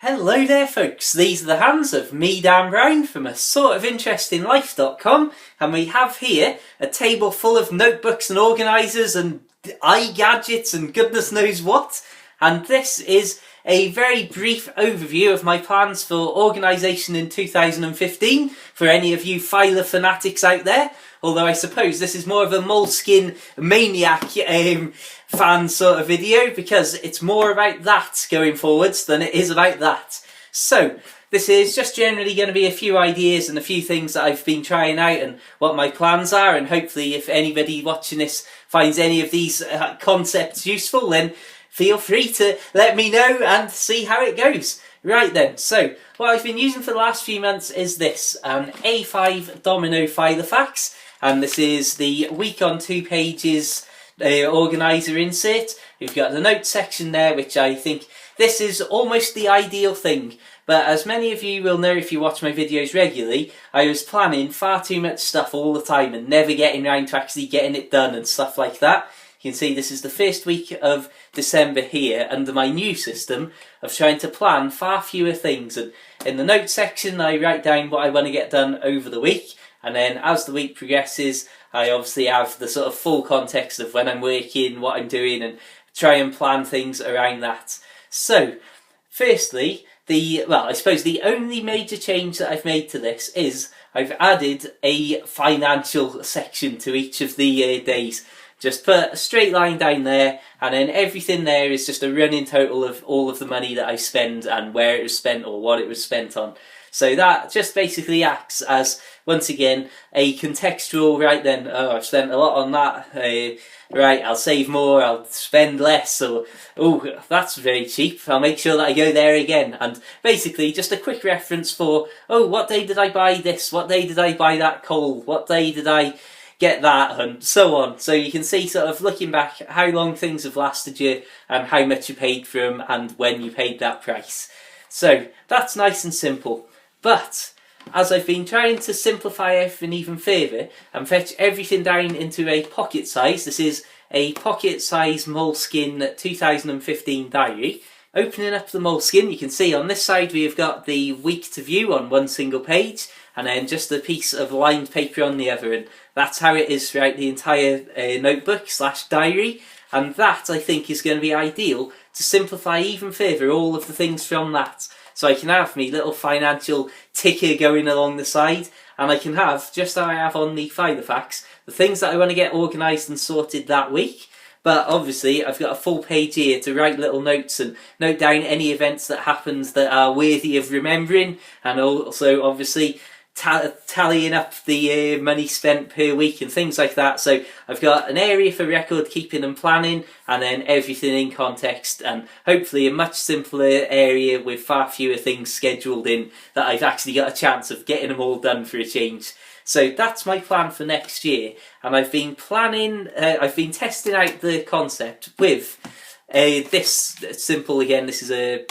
Hello there folks, these are the hands of me, Dan Brown, from a sort of interestinglife.com, and we have here a table full of notebooks and organisers and eye gadgets and goodness knows what, and this is a very brief overview of my plans for organisation in 2015 for any of you Fila fanatics out there. Although I suppose this is more of a Moleskine maniac fan sort of video, because it's more about that going forwards than it is about that. So this is just generally going to be a few ideas and a few things that I've been trying out and what my plans are, and hopefully if anybody watching this finds any of these concepts useful, then feel free to let me know and see how it goes. Right then, so what I've been using for the last few months is this, an A5 Domino Filofax. And this is the week on 2 pages organiser insert. We've got the notes section there, which I think this is almost the ideal thing. But as many of you will know if you watch my videos regularly, I was planning far too much stuff all the time and never getting around to actually getting it done and stuff like that. You can see this is the first week of December here under my new system of trying to plan far fewer things. And in the notes section I write down what I want to get done over the week. And then as the week progresses, I obviously have the sort of full context of when I'm working, what I'm doing, and try and plan things around that. So, firstly, I suppose the only major change that I've made to this is I've added a financial section to each of the days. Just put a straight line down there, and then everything there is just a running total of all of the money that I spend and where it was spent or what it was spent on. So that just basically acts as, once again, a contextual, right then, oh, I've spent a lot on that, right, I'll save more, I'll spend less, or, oh, that's very cheap, I'll make sure that I go there again. And basically just a quick reference for, oh, what day did I buy this, what day did I buy that coal, what day did I get that, and so on. So you can see, sort of looking back, how long things have lasted you and how much you paid for them and when you paid that price. So that's nice and simple. But as I've been trying to simplify everything even further and fetch everything down into a pocket size, this is a pocket size Moleskine 2015 diary. Opening up the Moleskine, you can see on this side we've got the week to view on one single page, and then just a piece of lined paper on the other, and that's how it is throughout the entire notebook / diary. And that, I think, is going to be ideal to simplify even further all of the things from that. So I can have me little financial ticker going along the side, and I can have, just how I have on the Filofax, the things that I want to get organised and sorted that week. But obviously I've got a full page here to write little notes and note down any events that happened that are worthy of remembering, and also obviously tallying up the money spent per week and things like that. So I've got an area for record keeping and planning, and then everything in context, and hopefully a much simpler area with far fewer things scheduled in that I've actually got a chance of getting them all done for a change. So that's my plan for next year, and I've been testing out the concept with this simple, again, this is a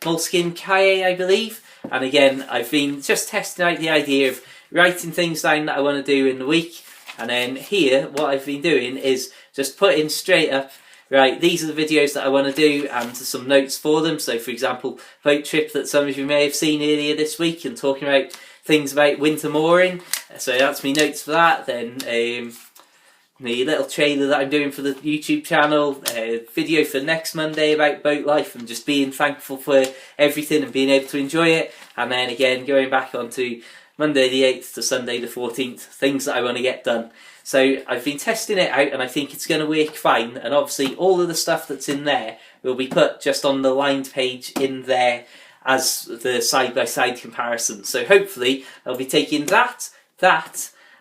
Moleskine Kaye, I believe. And again, I've been just testing out the idea of writing things down that I want to do in the week. And then here, what I've been doing is just putting straight up, right, these are the videos that I want to do and some notes for them. So for example, boat trip that some of you may have seen earlier this week, and talking about things about winter mooring. So that's me notes for that. Then the little trailer that I'm doing for the YouTube channel, video for next Monday about boat life and just being thankful for everything and being able to enjoy it, and then again going back onto Monday the 8th to Sunday the 14th, things that I want to get done. So I've been testing it out and I think it's going to work fine, and obviously all of the stuff that's in there will be put just on the lined page in there as the side-by-side comparison. So hopefully I'll be taking that,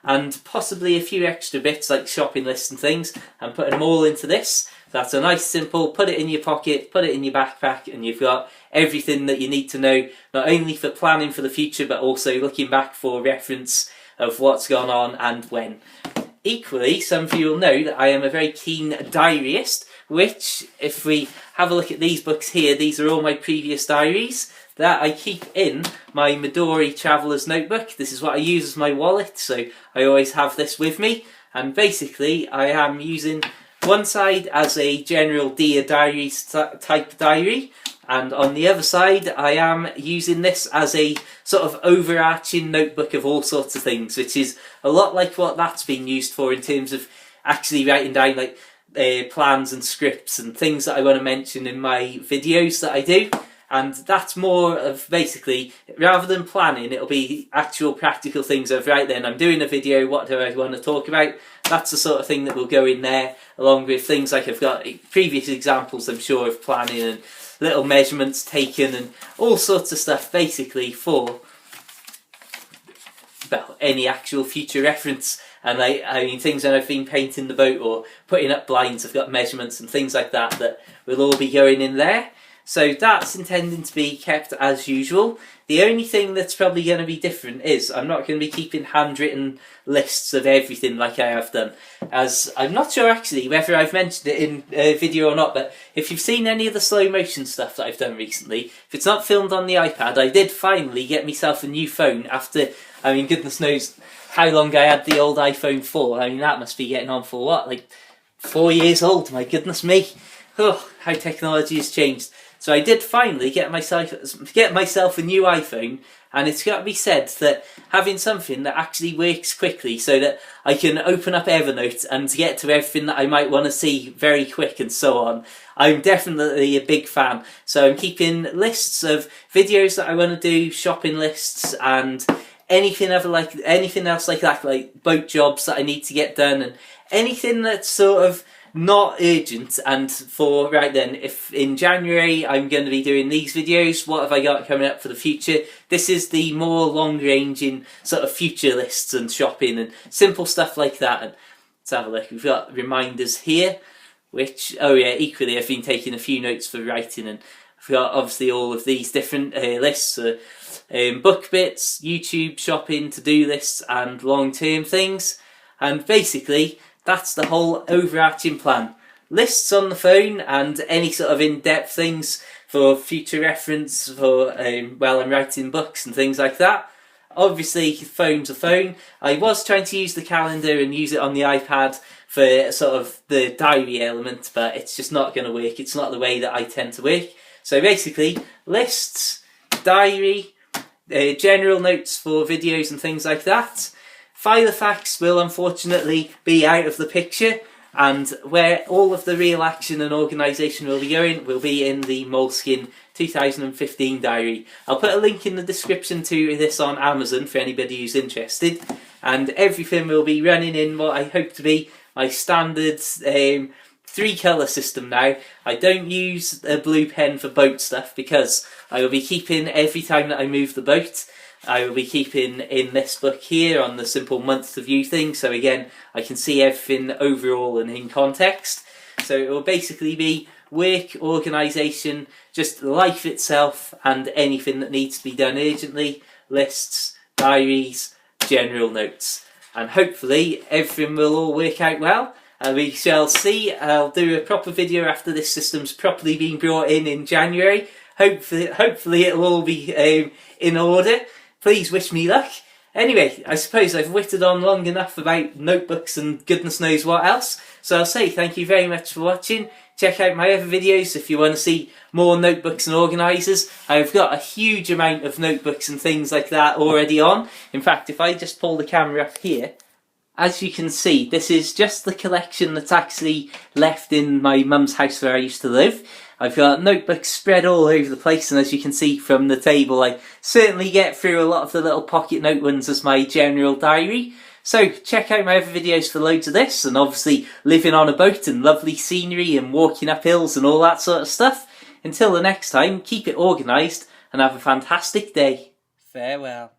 and possibly a few extra bits like shopping lists and things, and putting them all into this. That's a nice simple, put it in your pocket, put it in your backpack, and you've got everything that you need to know, not only for planning for the future, but also looking back for reference of what's gone on and when. Equally, some of you will know that I am a very keen diaryist, which, if we have a look at these books here, these are all my previous diaries that I keep in my Midori Traveller's Notebook. This is what I use as my wallet, so I always have this with me. And basically, I am using one side as a general Dear Diaries type diary, And on the other side, I am using this as a sort of overarching notebook of all sorts of things, which is a lot like what that's been used for in terms of actually writing down like plans and scripts and things that I want to mention in my videos that I do. And that's more of basically, rather than planning, it'll be actual practical things of, right then, I'm doing a video, what do I want to talk about? That's the sort of thing that will go in there, along with things like I've got previous examples, I'm sure, of planning and little measurements taken and all sorts of stuff, basically for, well, any actual future reference. And I mean, things when I've been painting the boat or putting up blinds, I've got measurements and things like that that will all be going in there. So that's intending to be kept as usual. The only thing that's probably going to be different is I'm not going to be keeping handwritten lists of everything like I have done. As I'm not sure actually whether I've mentioned it in a video or not, but if you've seen any of the slow motion stuff that I've done recently, if it's not filmed on the iPad, I did finally get myself a new phone after, I mean, goodness knows how long I had the old iPhone for. I mean, that must be getting on for what, like 4 years old, my goodness me. Oh, how technology has changed. So I did finally get myself a new iPhone, and it's got to be said that having something that actually works quickly so that I can open up Evernote and get to everything that I might want to see very quick and so on, I'm definitely a big fan. So I'm keeping lists of videos that I want to do, shopping lists, and anything else like that, like boat jobs that I need to get done, and anything that's sort of not urgent. And for right then, if in January I'm going to be doing these videos, what have I got coming up for the future? This is the more long-ranging sort of future lists and shopping and simple stuff like that. And let's have a look. We've got reminders here, which, oh yeah, equally I've been taking a few notes for writing, and I've got obviously all of these different lists, book bits, YouTube, shopping, to-do lists, and long-term things. And basically, that's the whole overarching plan. Lists on the phone and any sort of in-depth things for future reference for while I'm writing books and things like that. Obviously, phone's a phone. I was trying to use the calendar and use it on the iPad for sort of the diary element, but it's just not going to work. It's not the way that I tend to work. So basically, lists, diary, general notes for videos and things like that. Filofax will unfortunately be out of the picture, and where all of the real action and organisation will be going will be in the Moleskine 2015 diary. I'll put a link in the description to this on Amazon for anybody who's interested, and everything will be running in what I hope to be my standard 3-colour system now. I don't use a blue pen for boat stuff because I will be keeping, every time that I move the boat, I will be keeping in this book here on the simple month to view thing, so again I can see everything overall and in context. So it will basically be work, organisation, just life itself, and anything that needs to be done urgently, lists, diaries, general notes. And hopefully everything will all work out well. We shall see. I'll do a proper video after this system's properly been brought in January. Hopefully it'll all be in order. Please wish me luck. Anyway, I suppose I've whittled on long enough about notebooks and goodness knows what else. So I'll say thank you very much for watching. Check out my other videos if you want to see more notebooks and organisers. I've got a huge amount of notebooks and things like that already on. In fact, if I just pull the camera up here, as you can see, this is just the collection that's actually left in my mum's house where I used to live. I've got notebooks spread all over the place, and as you can see from the table, I certainly get through a lot of the little pocket note ones as my general diary. So check out my other videos for loads of this, and obviously living on a boat and lovely scenery and walking up hills and all that sort of stuff. Until the next time, keep it organised and have a fantastic day. Farewell.